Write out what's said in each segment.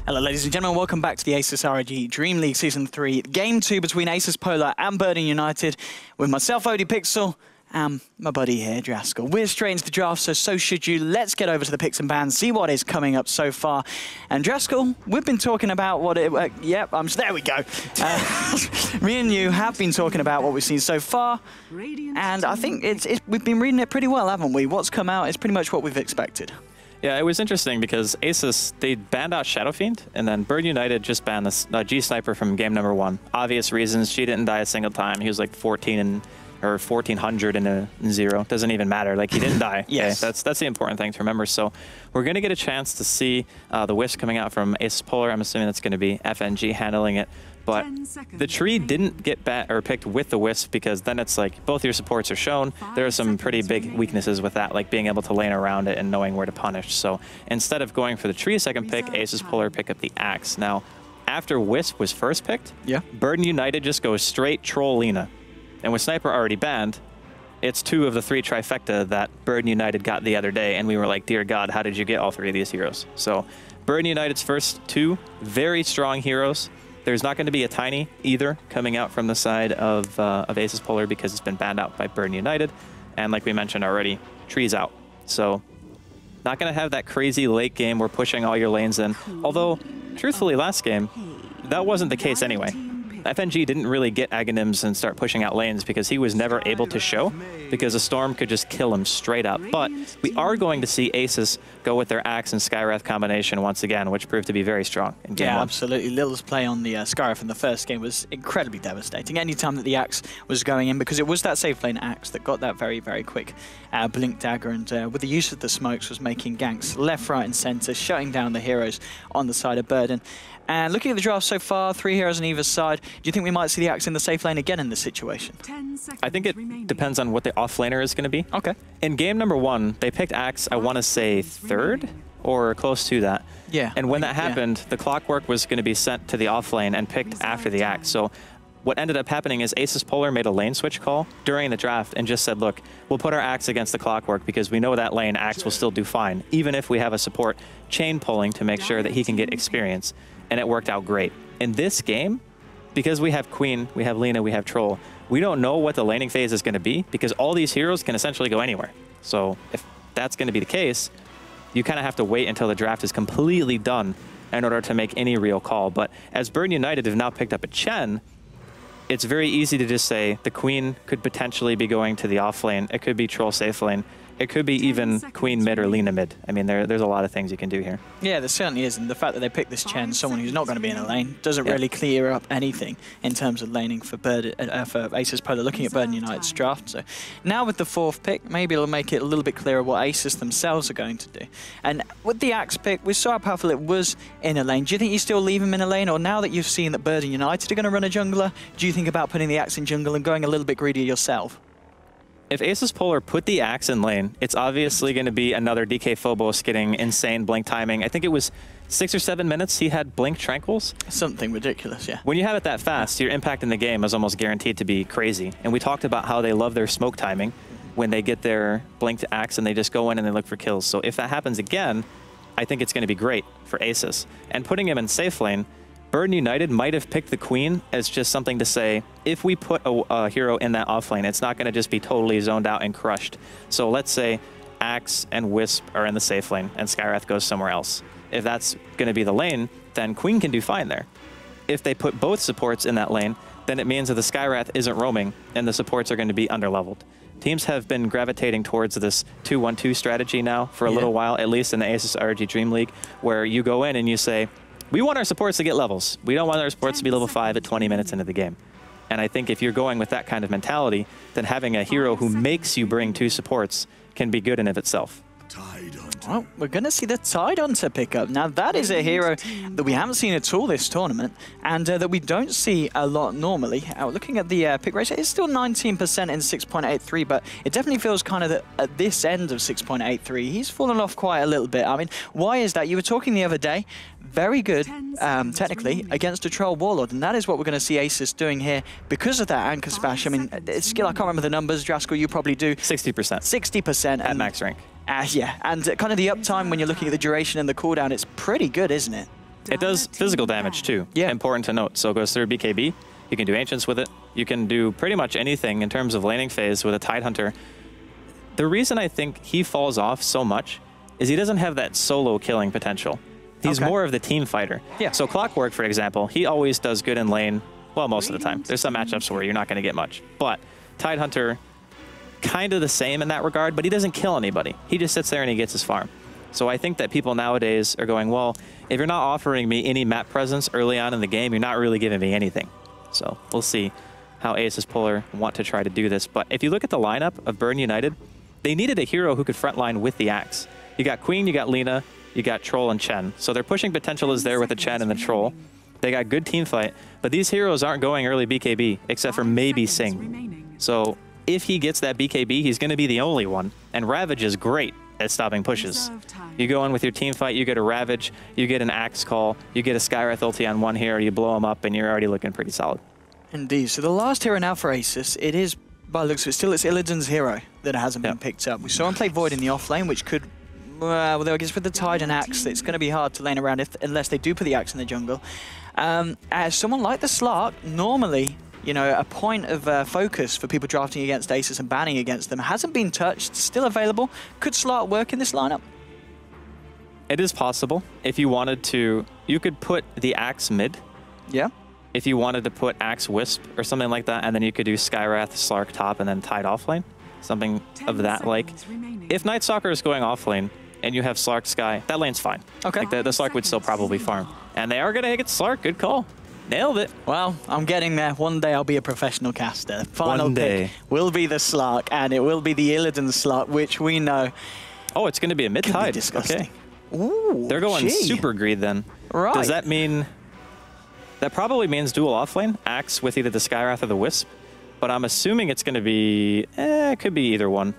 Hello ladies and gentlemen, welcome back to the Asus ROG DreamLeague Season 3, Game 2 between Asus.Polar and Burden United, with myself, ODPixel, and my buddy here, Draskell. We're straight into the draft, so should you. Let's get over to the picks and bans, see what is coming up so far. And Draskell, we've been talking about what it... there we go. Me and you have been talking about what we've seen so far, and I think we've been reading it pretty well, haven't we? What's come out is pretty much what we've expected. Yeah, it was interesting because Asus, they banned out Shadow Fiend, and then Burden United just banned the G Sniper from game number 1. Obvious reasons, she didn't die a single time. He was like 1400 and a 0. Doesn't even matter. Like, he didn't die. Yes. Okay? That's the important thing to remember. So we're going to get a chance to see the Wisp coming out from Asus.Polar. I'm assuming that's going to be FNG handling it. But the tree didn't get picked with the Wisp because then it's like both your supports are shown. There are some pretty big weaknesses with that, like being able to lane around it and knowing where to punish. So instead of going for the tree second pick, Asus.Polar pick up the Axe. Now, after Wisp was first picked, Burden United just goes straight Troll Lina. And with Sniper already banned, it's 2 of the 3 trifecta that Burden United got the other day. And we were like, dear God, how did you get all 3 of these heroes? So Burden United's first 2 very strong heroes. There's not going to be a Tiny either coming out from the side of Asus.Polar because it's been banned out by Burden United. And like we mentioned already, Tree's out. So not going to have that crazy late game where pushing all your lanes in. Although, truthfully, last game, that wasn't the case anyway. FNG didn't really get Aghanims and start pushing out lanes because he was never able to show because a Storm could just kill him straight up. But we are going to see Asus go with their Axe and Skywrath combination once again, which proved to be very strong in game 1. Absolutely. Little's play on the Skywrath in the first game was incredibly devastating. Anytime that the Axe was going in, because it was that safe lane Axe that got that very, very quick blink dagger, and with the use of the smokes was making ganks left, right and center, shutting down the heroes on the side of Burden. And looking at the draft so far, 3 heroes on either side, do you think we might see the Axe in the safe lane again in this situation? I think it depends on what the offlaner is going to be. Okay. In game number 1, they picked Axe, I want to say 3rd or close to that. Yeah. And when that happened, the Clockwork was going to be sent to the offlane and picked after the Axe. So what ended up happening is Asus.Polar made a lane switch call during the draft and just said, look, we'll put our Axe against the Clockwork because we know that lane Axe will still do fine, even if we have a support chain pulling to make sure that he can get experience. And it worked out great. In this game, because we have Queen, we have Lina, we have Troll, we don't know what the laning phase is going to be because all these heroes can essentially go anywhere. So if that's going to be the case, you kind of have to wait until the draft is completely done in order to make any real call. But as Burden United have now picked up a Chen, it's very easy to just say the Queen could potentially be going to the off lane. It could be Troll safe lane. It could be even Queen mid or Lina mid. I mean, there's a lot of things you can do here. Yeah, there certainly is. And the fact that they picked this Chen, someone who's not going to be in a lane, doesn't really clear up anything in terms of laning for Asus.Polar, looking at Burden United's draft. So now with the 4th pick, maybe it'll make it a little bit clearer what Asus themselves are going to do. And with the Axe pick, we saw how powerful it was in a lane. Do you think you still leave him in a lane? Or now that you've seen that Burden United are going to run a jungler, do you think about putting the Axe in jungle and going a little bit greedier yourself? If Asus.Polar put the Axe in lane, it's obviously going to be another DK Phobos getting insane blink timing. I think it was 6 or 7 minutes he had blink tranquils. Something ridiculous, yeah. When you have it that fast, your impact in the game is almost guaranteed to be crazy. And we talked about how they love their smoke timing when they get their blinked Axe and they just go in and they look for kills. So if that happens again, I think it's going to be great for Asus. And putting him in safe lane, Burden United might have picked the Queen as just something to say, if we put a hero in that offlane, it's not going to just be totally zoned out and crushed. So let's say Axe and Wisp are in the safe lane and Skywrath goes somewhere else. If that's going to be the lane, then Queen can do fine there. If they put both supports in that lane, then it means that the Skywrath isn't roaming and the supports are going to be underleveled. Teams have been gravitating towards this 2-1-2 strategy now for a little while, at least in the Asus ROG DreamLeague, where you go in and you say, we want our supports to get levels. We don't want our supports to be level 5 at 20 minutes into the game. And I think if you're going with that kind of mentality, then having a hero who makes you bring 2 supports can be good in of itself. Well, we're going to see the Tidehunter pick up. Now, that is a hero that we haven't seen at all this tournament, and that we don't see a lot normally. Looking at the pick ratio, it's still 19% in 6.83, but it definitely feels kind of at this end of 6.83. He's fallen off quite a little bit. I mean, why is that? You were talking the other day, very good, technically, against a Troll Warlord, and that is what we're going to see Asus doing here because of that Anchor Smash. I mean, it's skill, I can't remember the numbers, Draskell, you probably do. 60%. 60%. At max rank. Yeah, and kind of the uptime when you're looking at the duration and the cooldown, it's pretty good, isn't it? It does physical damage too. Yeah. Important to note. So it goes through BKB. You can do Ancients with it. You can do pretty much anything in terms of laning phase with a Tidehunter. The reason I think he falls off so much is he doesn't have that solo killing potential. He's more of the team fighter. Yeah. So Clockwork, for example, he always does good in lane. Well, most of the time. There's some matchups where you're not going to get much. But Tidehunter, kind of the same in that regard, but he doesn't kill anybody. He just sits there and he gets his farm. So I think that people nowadays are going, well, if you're not offering me any map presence early on in the game, you're not really giving me anything. So we'll see how Asus.Polar want to try to do this. But if you look at the lineup of Burden United, they needed a hero who could frontline with the axe. You got Queen, you got Lina, you got Troll and Chen. So their pushing potential is there with the Chen and the Troll. They got good team fight, but these heroes aren't going early BKB, except for maybe Sing. So if he gets that BKB, he's going to be the only one. And Ravage is great at stopping pushes. You go in with your team fight, you get a Ravage, you get an Axe Call, you get a Skywrath ulti on one hero, you blow him up, and you're already looking pretty solid. Indeed. So the last hero now for Asus, it is, by the looks of it, still it's Illidan's hero that hasn't been picked up. We saw him play Void in the offlane, which could, well, I guess with the Tide and Axe, it's going to be hard to lane around unless they do put the Axe in the jungle. As someone like the Slark, normally, you know, a point of focus for people drafting against Asus and banning against them hasn't been touched, still available. Could Slark work in this lineup? It is possible. If you wanted to, you could put the Axe mid. Yeah. If you wanted to put Axe Wisp or something like that, and then you could do Skywrath, Slark top, and then Tide offlane. Something of that like. If Night Stalker is going offlane, and you have Slark Sky, that lane's fine. Okay. Like the Slark would still probably farm. And they are going to get Slark. Good call. Nailed it. Well, I'm getting there. One day I'll be a professional caster. Final pick will be the Slark, and it will be the Illidan Slark, which we know. Oh, it's going to be a mid-tide. Okay. Ooh, they're going super greed then. Right. Does that mean... That probably means dual offlane, Axe with either the Skywrath or the Wisp. But I'm assuming it's going to be... it could be either one.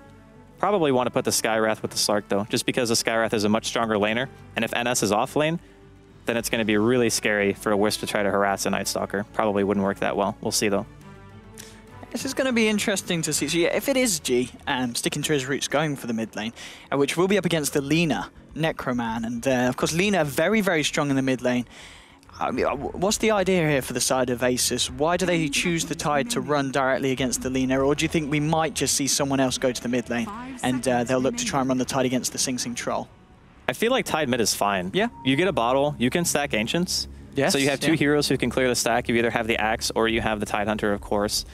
Probably want to put the Skywrath with the Slark, though, just because the Skywrath is a much stronger laner. And if NS is off lane, then it's going to be really scary for a Wisp to try to harass a Night Stalker. Probably wouldn't work that well. We'll see, though. This is going to be interesting to see. So yeah, if it is G, sticking to his roots, going for the mid lane, which will be up against the Lina Necroman. And of course, Lina very, very strong in the mid lane. I mean, what's the idea here for the side of Asus? Why do they choose the Tide to run directly against the Lina? Or do you think we might just see someone else go to the mid lane and they'll look to try and run the Tide against the Sing Sing Troll? I feel like Tide mid is fine. Yeah. You get a bottle, you can stack Ancients. Yes, so you have two heroes who can clear the stack. You either have the Axe or you have the Tidehunter, of course.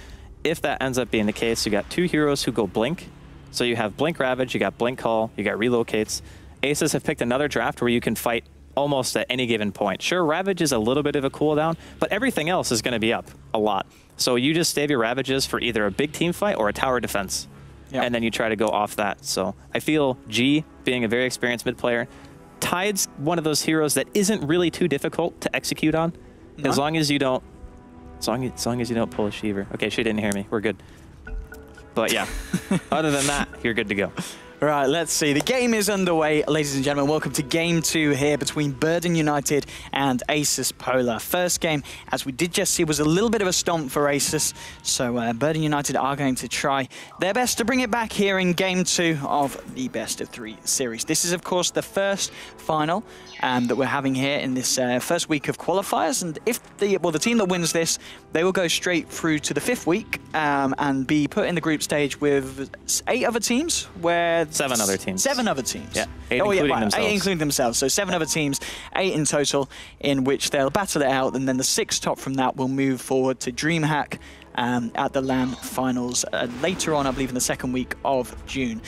If that ends up being the case, you got two heroes who go Blink. So you have Blink Ravage, you got Blink Call, you got Relocates. Asus have picked another draft where you can fight almost at any given point. Sure, Ravage is a little bit of a cooldown, but everything else is going to be up a lot. So you just save your Ravages for either a big team fight or a tower defense. Yep. And then you try to go off that. So I feel G, being a very experienced mid player, Tide's one of those heroes that isn't really too difficult to execute on. No? As long as you don't pull a Sheever. Okay, she didn't hear me. We're good. But yeah, other than that, you're good to go. Right, let's see. The game is underway, ladies and gentlemen. Welcome to Game 2 here between Burden United and Asus.Polar. First game, as we did just see, was a little bit of a stomp for Asus. So Burden United are going to try their best to bring it back here in Game 2 of the Best of 3 series. This is, of course, the first final that we're having here in this first week of qualifiers. And if the team that wins this, they will go straight through to the 5th week and be put in the group stage with 8 other teams, where 7 other teams. 7 other teams. Yeah, 8 including themselves. 8 including themselves. So 7 other teams, 8 in total, in which they'll battle it out, and then the 6 top from that will move forward to Dreamhack at the LAN finals later on, I believe, in the 2nd week of June.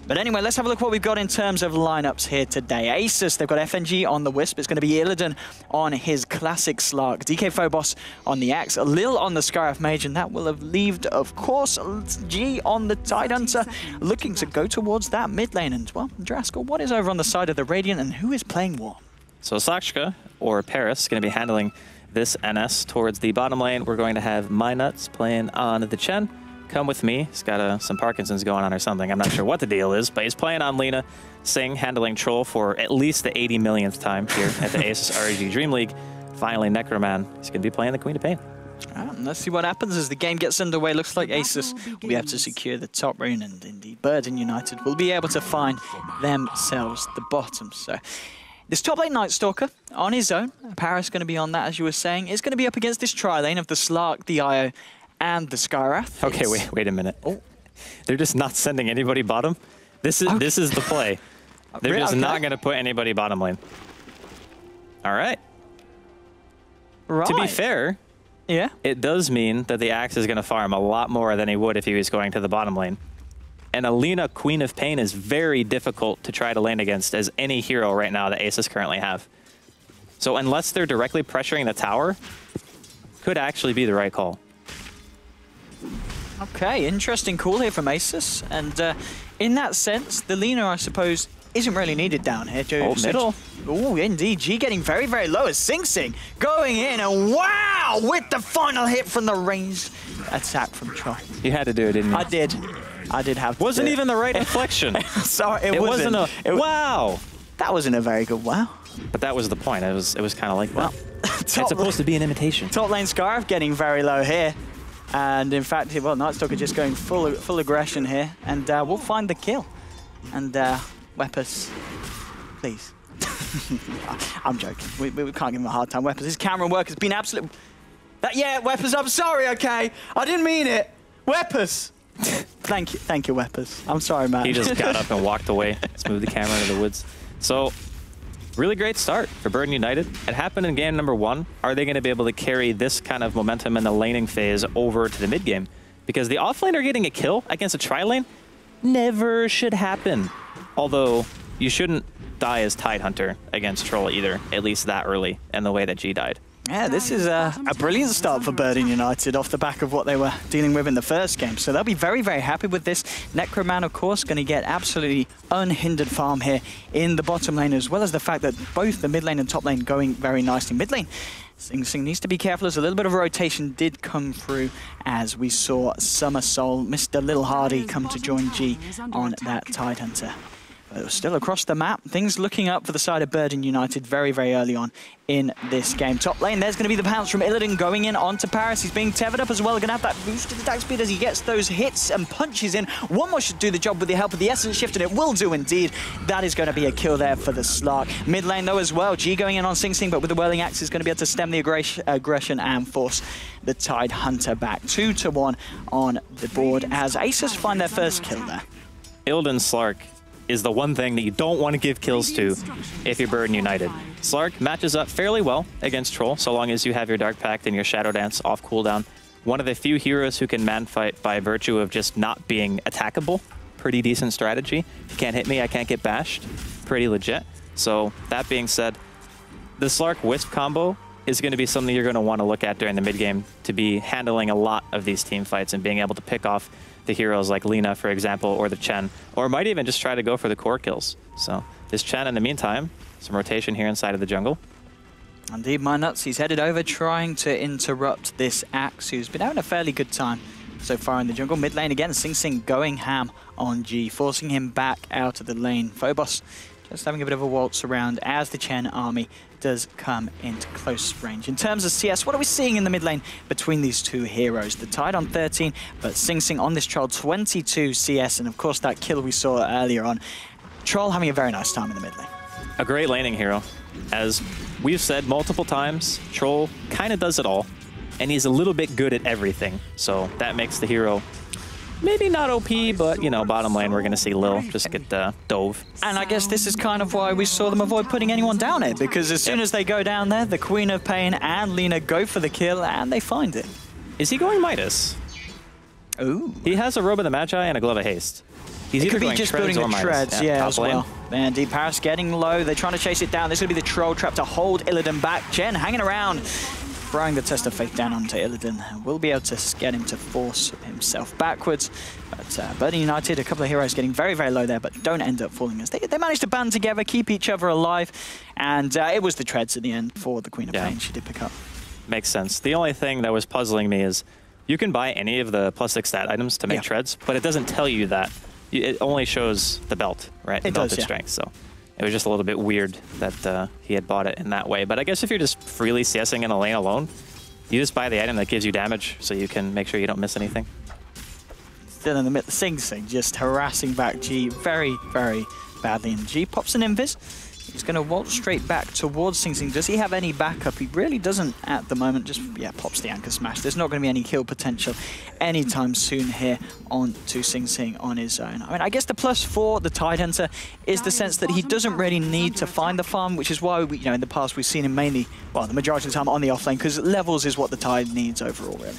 But anyway, let's have a look what we've got in terms of lineups here today. Asus, they've got FNG on the Wisp. It's going to be Illidan on his classic Slark. DK Phobos on the Axe. Lil on the Skywrath Mage. And that will have left, of course, G on the Tidehunter, looking to go towards that mid lane. And, well, Draskell, what is over on the side of the Radiant and who is playing what? So Sakshka, or Paris, is going to be handling this NS towards the bottom lane. We're going to have MyNuts playing on the Chen. Come with me. He's got some Parkinson's going on or something. I'm not sure what the deal is, but he's playing on Lina. Sing handling Troll for at least the 80 millionth time here at the Asus ROG DreamLeague. Finally, Necroman. He's going to be playing the Queen of Pain. Let's see what happens as the game gets underway. Looks like Asus will be able to secure the top rune, and indeed Burden United will be able to find themselves the bottom. So This top lane Night Stalker on his own. Paris going to be on that, as you were saying. Is going to be up against this tri-lane of the Slark, the IO, and the Skywrath. Okay, wait a minute. Oh. They're just not sending anybody bottom. This is the play. They're just not going to put anybody bottom lane. All right. Right. To be fair, yeah, it does mean that the Axe is going to farm a lot more than he would if he was going to the bottom lane. And Alina, Queen of Pain, is very difficult to try to lane against as any hero right now that Asus currently have. So unless they're directly pressuring the tower, could actually be the right call. Okay, interesting call here from Asus. And in that sense, the Lina, I suppose, isn't really needed down here. Oh, middle. Oh, indeed. G getting very, very low as Sing Sing going in. And wow, with the final hit from the ranged attack from Troll. You had to do it, didn't you? I did. I did have to. Wasn't even the right inflection. Sorry, it wasn't a wow. That wasn't a very good wow. But that was the point. It was kind of like, well, it's supposed to be an imitation. Top lane Scarf getting very low here. And in fact, well, Night Stalker just going full aggression here. And we'll find the kill. And Weapons, please. I'm joking. We can't give him a hard time. Weapons, his camera work has been absolute. Yeah, Weapons, I'm sorry, okay? I didn't mean it. Weapons. Thank you, Weapons. I'm sorry, man. He just got up and walked away. Let's move the camera into the woods. So, really great start for Burden United. It happened in game number 1. Are they going to be able to carry this kind of momentum in the laning phase over to the mid game? Because the offlaner getting a kill against a tri-lane never should happen. Although, you shouldn't die as Tidehunter against Troll either, at least that early, in the way that G died. Yeah, this is a brilliant start for Burden United off the back of what they were dealing with in the first game. So they'll be very, very happy with this. Necroman, of course, going to get absolutely unhindered farm here in the bottom lane, as well as the fact that both the mid lane and top lane going very nicely. Mid lane, Sing Sing needs to be careful as a little bit of a rotation did come through as we saw Summer Soul, Mr. Little Hardy, come to join G on that Tidehunter. But it was still across the map. Things looking up for the side of Burden United very, very early on in this game. Top lane, there's going to be the pounce from Illidan going in onto Paris. He's being tethered up as well. Going to have that boosted attack speed as he gets those hits and punches in. One more should do the job with the help of the Essence Shift, and it will do indeed. That is going to be a kill there for the Slark. Mid lane, though, as well. G going in on Sing Sing, but with the Whirling Axe is going to be able to stem the aggression and force the Tidehunter back. 2-1 on the board as Asus find their first kill there. Illidan Slark is the one thing that you don't want to give kills to if you're Burden United. Slark matches up fairly well against Troll, so long as you have your Dark Pact and your Shadow Dance off cooldown. One of the few heroes who can man fight by virtue of just not being attackable. Pretty decent strategy. If you can't hit me, I can't get bashed. Pretty legit. So that being said, the Slark Wisp combo is going to be something you're going to want to look at during the mid game to be handling a lot of these team fights and being able to pick off the heroes like Lina, for example, or the Chen, or might even just try to go for the core kills. So this Chen, in the meantime, some rotation here inside of the jungle. Indeed, my nuts, he's headed over trying to interrupt this Axe, who's been having a fairly good time so far in the jungle. Mid lane again, Sing Sing going ham on G, forcing him back out of the lane. Phobos just having a bit of a waltz around as the Chen army does come into close range. In terms of CS, what are we seeing in the mid lane between these two heroes? The Tide on 13, but Sing Sing on this Troll 22 CS, and of course that kill we saw earlier on. Troll having a very nice time in the mid lane. A great laning hero. As we've said multiple times, Troll kind of does it all, and he's a little bit good at everything. So that makes the hero maybe not OP, but, you know, bottom lane, we're going to see Lil just get dove. And I guess this is kind of why we saw them avoid putting anyone down it, because as soon as they go down there, the Queen of Pain and Lina go for the kill, and they find it. Is he going Midas? Ooh. He has a Robe of the Magi and a Glove of Haste. He's it either could be going just treads building the treads, yeah, as well. And Deep Paris getting low. They're trying to chase it down. This is going to be the Troll trap to hold Illidan back. Jen hanging around, throwing the Test of Faith down onto Illidan. Will be able to get him to force himself backwards. But Burden United, a couple of heroes getting very, very low there, but don't end up falling as they managed to band together, keep each other alive. And it was the treads at the end for the Queen of Pain she did pick up. Makes sense. The only thing that was puzzling me is you can buy any of the +6 stat items to make treads, but it doesn't tell you that. It only shows the belt, right? The belted strength. So it was just a little bit weird that he had bought it in that way. But I guess if you're just freely CSing in a lane alone, you just buy the item that gives you damage so you can make sure you don't miss anything. Still in the middle, Sing Sing just harassing back G very, very badly. And G pops an invis. He's going to waltz straight back towards Sing Sing. Does he have any backup? He really doesn't at the moment. Just, yeah, pops the anchor smash. There's not going to be any kill potential anytime soon here on to Sing Sing on his own. I mean, I guess the plus for the Tidehunter is the sense that he doesn't really need to find the farm, which is why, we, in the past we've seen him mainly, well, the majority of the time on the offlane, because levels is what the Tide needs overall, really.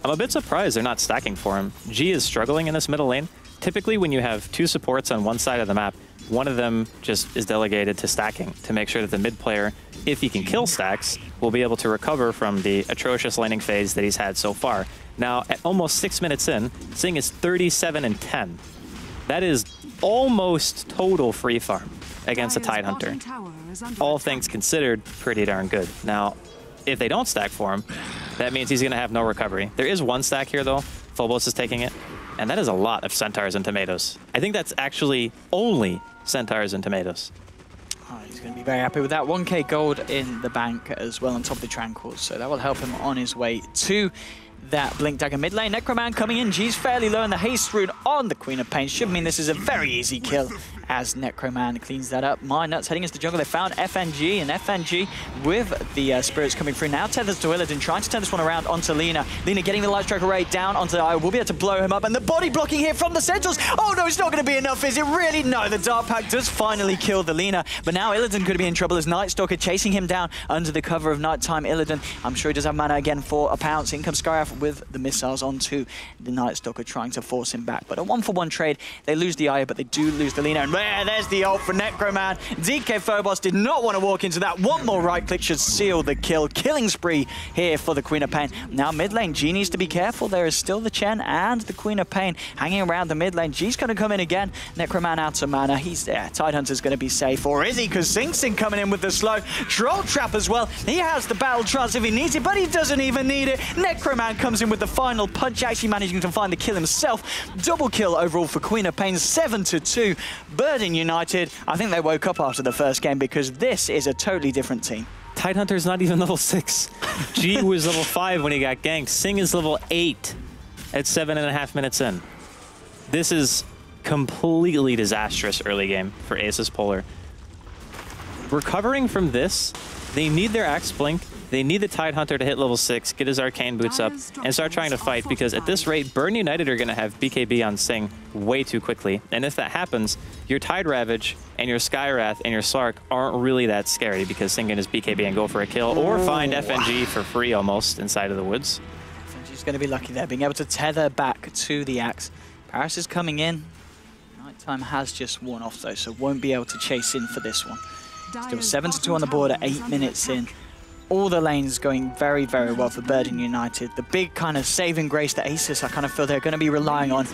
I'm a bit surprised they're not stacking for him. G is struggling in this middle lane. Typically, when you have two supports on one side of the map, one of them just is delegated to stacking to make sure that the mid player, if he can kill stacks, will be able to recover from the atrocious laning phase that he's had so far. Now, at almost 6 minutes in, Sing is 37-10. That is almost total free farm against a Tidehunter. All things considered, pretty darn good. Now, if they don't stack for him, that means he's going to have no recovery. There is one stack here, though. Phobos is taking it, and that is a lot of Centaurs and Tomatoes. I think that's actually only Centaurs and Tomatoes. Oh, he's going to be very happy with that. 1k gold in the bank as well on top of the Tranquils, so that will help him on his way to that Blink Dagger mid lane. Necroman coming in. G's fairly low, and the haste rune on the Queen of Pain should mean this is a very easy kill as Necroman cleans that up. Nuts heading into the jungle. They found FNG, and FNG with the spirits coming through. Now tethers to Illidan, trying to turn this one around onto Lina. Lina getting the light strike array down onto the Io. Will be able to blow him up, and the body blocking here from the Sentinels. Oh no, it's not going to be enough, is it really? No, the Dark Pack does finally kill the Lina, but now Illidan could be in trouble as Night Stalker chasing him down under the cover of nighttime. Illidan, I'm sure he does have mana again for a pounce. In comes Skywrath with the missiles onto the Night Stalker, trying to force him back. But a 1-for-1 trade. They lose the Io, but they do lose the Lina. And there's the ult for Necroman. DK Phobos did not want to walk into that. One more right click should seal the kill. Killing spree here for the Queen of Pain. Now mid lane, G needs to be careful. There is still the Chen and the Queen of Pain hanging around the mid lane. G's going to come in again. Necroman out of mana. He's there. Tidehunter's going to be safe. Or is he? Because Sing Sing coming in with the slow. Troll Trap as well. He has the battle trance if he needs it, but he doesn't even need it. Necroman comes in with the final punch, actually managing to find the kill himself. Double kill overall for Queen of Pain, 7-2. Burden United, I think they woke up after the first game because this is a totally different team. Tidehunter's not even level 6. G was level 5 when he got ganked. Sing is level 8 at 7.5 minutes in. This is completely disastrous early game for Asus.Polar. Recovering from this, they need their Axe Blink. They need the Tidehunter to hit level 6, get his Arcane Boots up, and start trying to fight, because at this rate, Burden United are going to have BKB on Sing way too quickly. And if that happens, your Tide Ravage and your Skywrath and your Slark aren't really that scary, because Sing can just BKB and go for a kill, or find FNG for free almost inside of the woods. FNG's going to be lucky there, being able to tether back to the Axe. Paris is coming in. Nighttime has just worn off though, so won't be able to chase in for this one. Still 7-2 on the board at 8 minutes in. All the lanes going very, very well for Burden United. The big kind of saving grace that Asus, I kind of feel they're going to be relying on,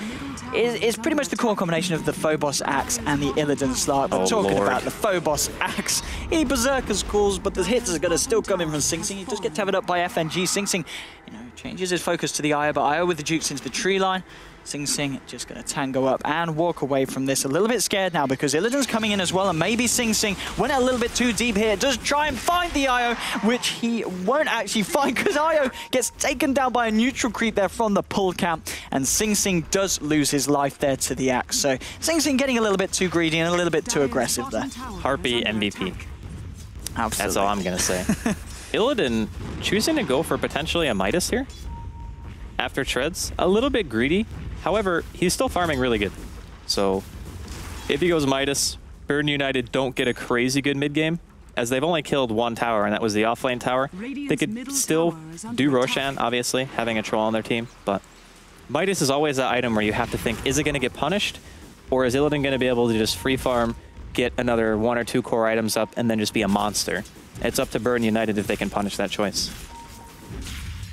is pretty much the core combination of the Phobos Axe and the Illidan Slark. But talking about the Phobos Axe, he Berserker's calls, but the hits are going to still come in from Sing Sing. He just get tethered up by FNG. Sing Sing, changes his focus to the Io, but Io with the Jukes into the tree line. Sing Sing just going to tango up and walk away from this. A little bit scared now because Illidan's coming in as well, and maybe Sing Sing went a little bit too deep here. Does try and find the Io, which he won't actually find because Io gets taken down by a neutral creep there from the pull camp, and Sing Sing does lose his life there to the Axe. So Sing Sing getting a little bit too greedy and a little bit too aggressive there. Harpy MVP. Absolutely. That's all I'm going to say. Illidan choosing to go for potentially a Midas here after treads. A little bit greedy. However, he's still farming really good. So if he goes Midas, Burden United don't get a crazy good mid game, as they've only killed one tower, and that was the offlane tower. They could still do Roshan, obviously, having a troll on their team, but Midas is always that item where you have to think, is it going to get punished? Or is Illidan going to be able to just free farm, get another 1 or 2 core items up, and then just be a monster? It's up to Burden United if they can punish that choice.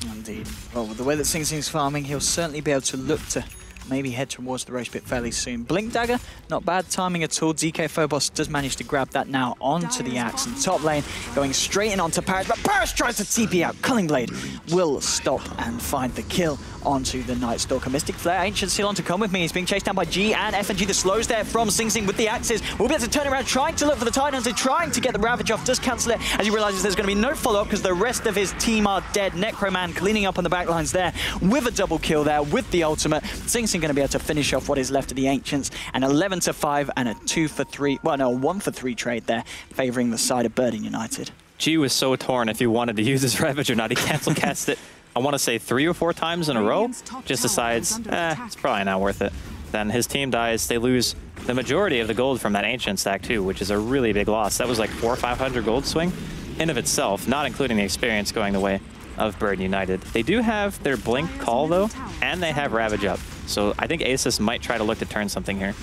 Indeed. Well, with the way that Sing Sing's farming, he'll certainly be able to look to maybe head towards the Roche pit fairly soon. Blink Dagger, not bad timing at all. DK Phobos does manage to grab that now onto the Axe. And top lane going straight in onto Paris, but Paris tries to TP out. Culling Blade will stop and find the kill onto the Night Stalker. Mystic Flare, Ancient Seal on to come with me. He's being chased down by G and FNG. The slows there from Sing Sing with the axes. We'll be able to turn around, trying to look for the Tidehunter, trying to get the Ravage off. Does cancel it as he realizes there's going to be no follow-up because the rest of his team are dead. Necroman cleaning up on the backlines there with a double kill there with the ultimate. Sing Sing Racing going to be able to finish off what is left of the Ancients. An 11-5 and a 2-for-3, well, no, a 1-for-3 trade there, favoring the side of Burden United. G was so torn if he wanted to use his Ravage or not. He cancel cast it, I want to say 3 or 4 times in a row. Just decides, it's probably not worth it. Then his team dies. They lose the majority of the gold from that Ancient stack too, which is a really big loss. That was like 400 or 500 gold swing in of itself, not including the experience going the way of Burden United. They do have their Blink Call though, and they have Ravage up. So I think Asus might try to look to turn something here.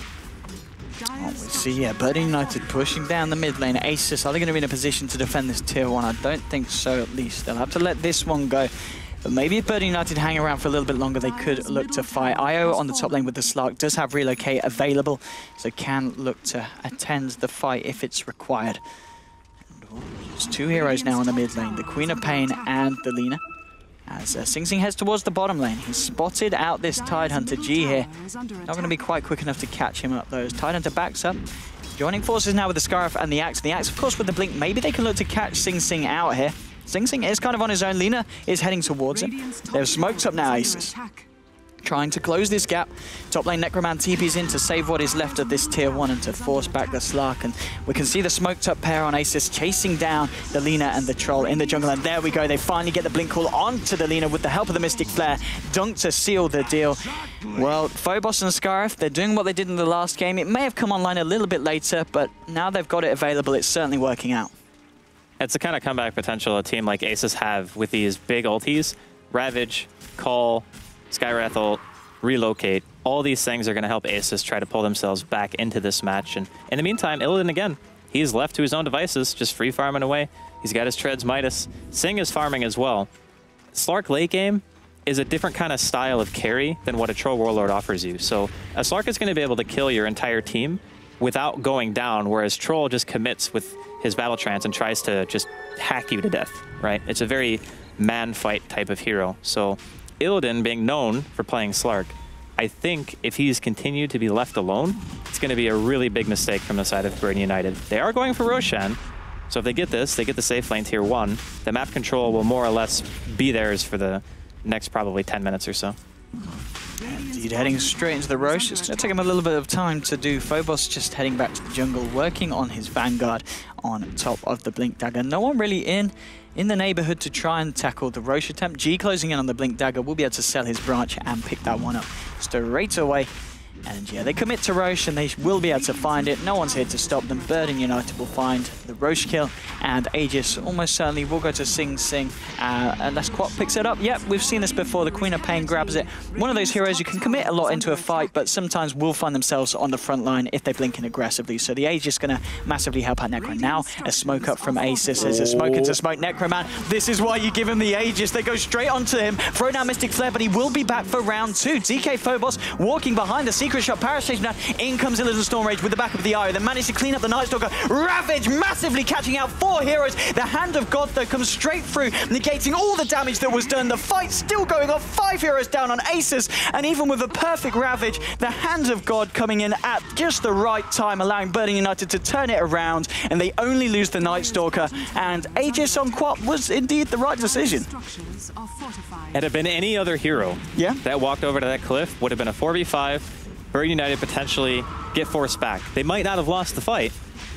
Oh, we see, yeah, Burden United pushing down the mid lane. Asus, are they going to be in a position to defend this tier 1? I don't think so, at least. They'll have to let this one go. But maybe if Burden United hang around for a little bit longer, they could look to fight. IO on the top lane with the Slark does have Relocate available, so can look to attend the fight if it's required. There's 2 heroes now on the mid lane, the Queen of Pain and the Lina. As Sing Sing heads towards the bottom lane, he's spotted out this Tidehunter G here. Not going to be quite quick enough to catch him up though. As Tidehunter backs up, joining forces now with the Scarf and the Axe. The Axe, of course, with the Blink. Maybe they can look to catch Sing Sing out here. Sing Sing is kind of on his own. Lina is heading towards him. They've smoked up now, Asus. Trying to close this gap. Top lane Necroman TP's in to save what is left of this tier 1 and to force back the Slark. And we can see the smoked up pair on Asus chasing down the Lina and the Troll in the jungle. And there we go. They finally get the Blink Call onto the Lina with the help of the Mystic Flare. Dunk to seal the deal. Well, Phobos and Scarif, they're doing what they did in the last game. It may have come online a little bit later, but now they've got it available. It's certainly working out. It's the kind of comeback potential a team like Asus have with these big ultis. Ravage, Call, Skywrath ult, Relocate. All these things are going to help Asus try to pull themselves back into this match. And in the meantime, Illidan again, he's left to his own devices, just free farming away. He's got his Treads Midas. Sing is farming as well. Slark late game is a different kind of style of carry than what a Troll Warlord offers you. So a Slark is going to be able to kill your entire team without going down, whereas Troll just commits with his Battle Trance and tries to just hack you to death, right? It's a very man fight type of hero. So Illidan, being known for playing Slark, I think if he's continued to be left alone, it's going to be a really big mistake from the side of Burden United. They are going for Roshan, so if they get this, they get the safe lane tier 1. The map control will more or less be theirs for the next probably 10 minutes or so. Indeed, heading straight into the Rosh. It's going to take him a little bit of time to do. Phobos just heading back to the jungle, working on his Vanguard on top of the Blink Dagger. No one really in the neighborhood to try and tackle the Rosh attempt. G closing in on the Blink Dagger will be able to sell his branch and pick that one up straight away. And yeah, they commit to Rosh and they will be able to find it. No one's here to stop them. Burden United will find the Rosh kill, and Aegis almost certainly will go to Sing Sing. Unless Quat picks it up. Yep, we've seen this before. The Queen of Pain grabs it. One of those heroes who can commit a lot into a fight, but sometimes will find themselves on the front line if they blink in aggressively. So the Aegis going to massively help out Necro. Now a smoke up from Asus. There's a smoke into smoke Necroman. This is why you give him the Aegis. They go straight onto him. Throw down Mystic Flare, but he will be back for round 2. DK Phobos walking behind the Secret Shot. Parastation down. In comes a little Storm Rage with the back of the Eye. They manage to clean up the Night Stalker. Ravage massively catching out 4 heroes. The Hand of God though comes straight through, negating all the damage that was done. The fight still going on. 5 heroes down on Asus, and even with a perfect Ravage, the Hand of God coming in at just the right time, allowing Burden United to turn it around, and they only lose the Night Stalker. And Aegis on Quap was indeed the right decision. Had it been any other hero that walked over to that cliff, would have been a 4v5. Burden United potentially get forced back. They might not have lost the fight,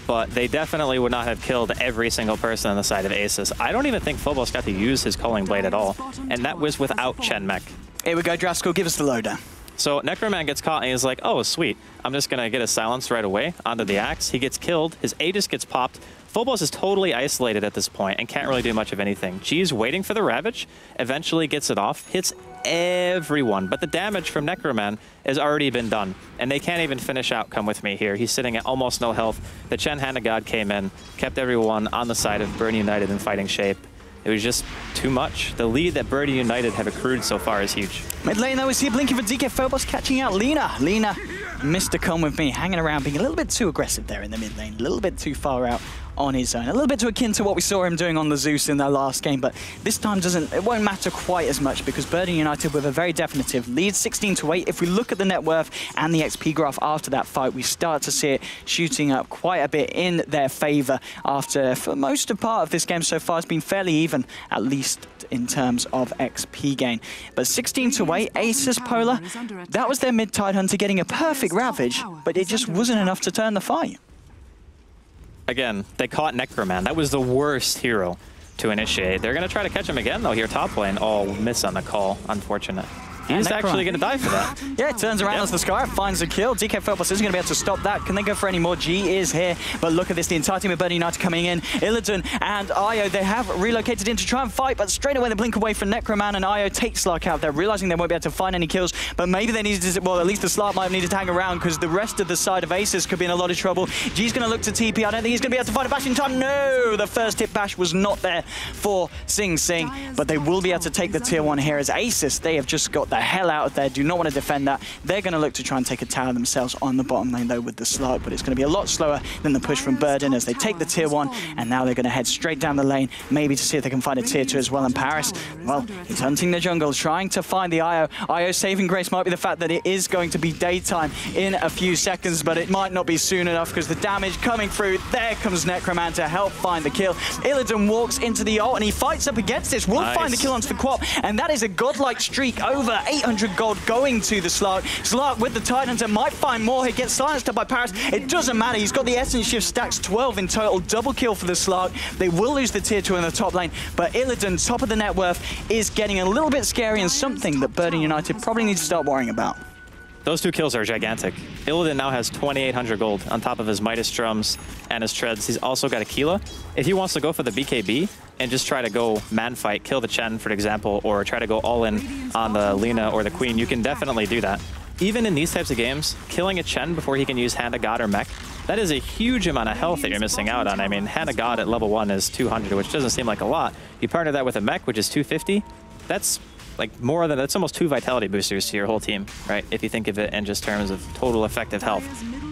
but they definitely would not have killed every single person on the side of Asus. I don't even think Phobos got to use his Culling Blade at all, and that was without Chen Mech. Here we go, Draskell, give us the lowdown. So Necroman gets caught and he's like, oh, sweet. I'm just going to get a silence right away onto the Axe. He gets killed. His Aegis gets popped. Phobos is totally isolated at this point and can't really do much of anything. G's waiting for the Ravage, eventually gets it off, hits everyone, but the damage from Necroman has already been done, and they can't even finish out Come With Me here. He's sitting at almost no health. The Chen Hand of God came in, kept everyone on the side of Burden United in fighting shape. It was just too much. The lead that Burden United have accrued so far is huge. Mid lane though, we see blinking for DK Phobos catching out Lina. Lina missed a Come With Me, hanging around, being a little bit too aggressive there in the mid lane, a little bit too far out on his own. A little bit too akin to what we saw him doing on the Zeus in their last game, but this time it won't matter quite as much because Burden United with a very definitive lead, 16-8. If we look at the net worth and the XP graph after that fight, we start to see it shooting up quite a bit in their favor after, for most of part of this game so far, it's been fairly even, at least in terms of XP gain. But 16-8, Asus.Polar, that was their mid-tide hunter getting a perfect Ravage, but it just wasn't enough to turn the fight. Again, they caught Necroman. That was the worst hero to initiate. They're going to try to catch him again, though, here top lane. Oh, miss on the call. Unfortunate. He's actually going to die for that. Yeah, it turns around as the Scarab finds a kill. DK Felpas isn't going to be able to stop that. Can they go for any more? G is here. But look at this, the entire team of Burden United coming in. Illidan and Io, they have relocated in to try and fight, but straight away they blink away from Necroman, and Io takes Slark out. They're realizing they won't be able to find any kills, but maybe they need to, well, at least the Slark might need to hang around because the rest of the side of Asus could be in a lot of trouble. G's going to look to TP. I don't think he's going to be able to find a bash in time. No, the first hit bash was not there for Sing Sing, but they will be able to take the tier 1 here as Asus. They have just got the hell out of there. Do not want to defend that. They're going to look to try and take a tower themselves on the bottom lane, though, with the Slark, but it's going to be a lot slower than the push from Burden as they take the tier 1, and now they're going to head straight down the lane, maybe to see if they can find a tier 2 as well. And Paris, well, he's hunting the jungle, trying to find the Io. Io's saving grace might be the fact that it is going to be daytime in a few seconds, but it might not be soon enough because the damage coming through. There comes Necroman to help find the kill. Illidan walks into the ult, and he fights up against this. Will find the kill onto the Quap, and that is a godlike streak. Over 800 gold going to the Slark. Slark with the Titans might find more. He gets silenced up by Paris. It doesn't matter. He's got the Essence Shift stacks 12 in total. Double kill for the Slark. They will lose the tier 2 in the top lane, but Illidan, top of the net worth, is getting a little bit scary and something that Burden United probably need to start worrying about. Those 2 kills are gigantic. Illidan now has 2,800 gold on top of his Midas drums and his treads. He's also got a Keela. If he wants to go for the BKB and just try to go man fight, kill the Chen, for example, or try to go all in on the Lina or the Queen, you can definitely do that. Even in these types of games, killing a Chen before he can use Hand of God or Mech, that is a huge amount of health that you're missing out on. I mean, Hand of God at level 1 is 200, which doesn't seem like a lot. You partner that with a Mech, which is 250, that's like more than, that's almost 2 vitality boosters to your whole team, right? If you think of it in just terms of total effective health.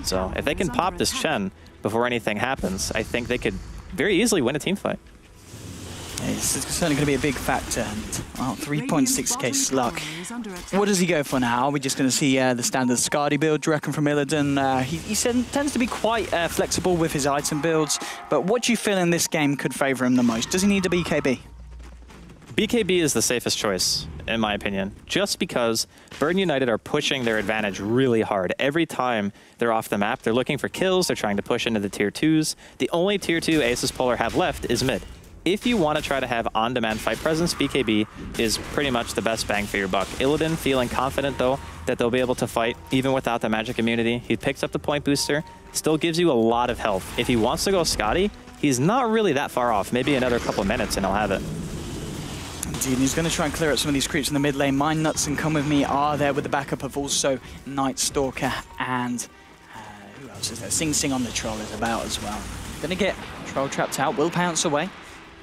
So if they can pop this Chen before anything happens, I think they could very easily win a team fight. It's certainly going to be a big factor. Well, 3.6k Slark. What does he go for now? Are we just going to see the standard Skadi build, do you reckon, from Illidan? He tends to be quite flexible with his item builds, but what do you feel in this game could favor him the most? Does he need a BKB? BKB is the safest choice, in my opinion, just because Burden United are pushing their advantage really hard. Every time they're off the map, they're looking for kills, they're trying to push into the tier 2s. The only tier 2 Asus.Polar have left is mid. If you want to try to have on-demand fight presence, BKB is pretty much the best bang for your buck. Illidan feeling confident, though, that they'll be able to fight even without the magic immunity. He picks up the point booster, still gives you a lot of health. If he wants to go Skadi, he's not really that far off. Maybe another couple minutes and he'll have it. Indeed, and he's going to try and clear up some of these creeps in the mid lane. Mind Nuts and Come With Me are there with the backup of also Night Stalker and who else is there? Sing Sing on the Troll is about as well. Going to get Troll trapped out, will pounce away.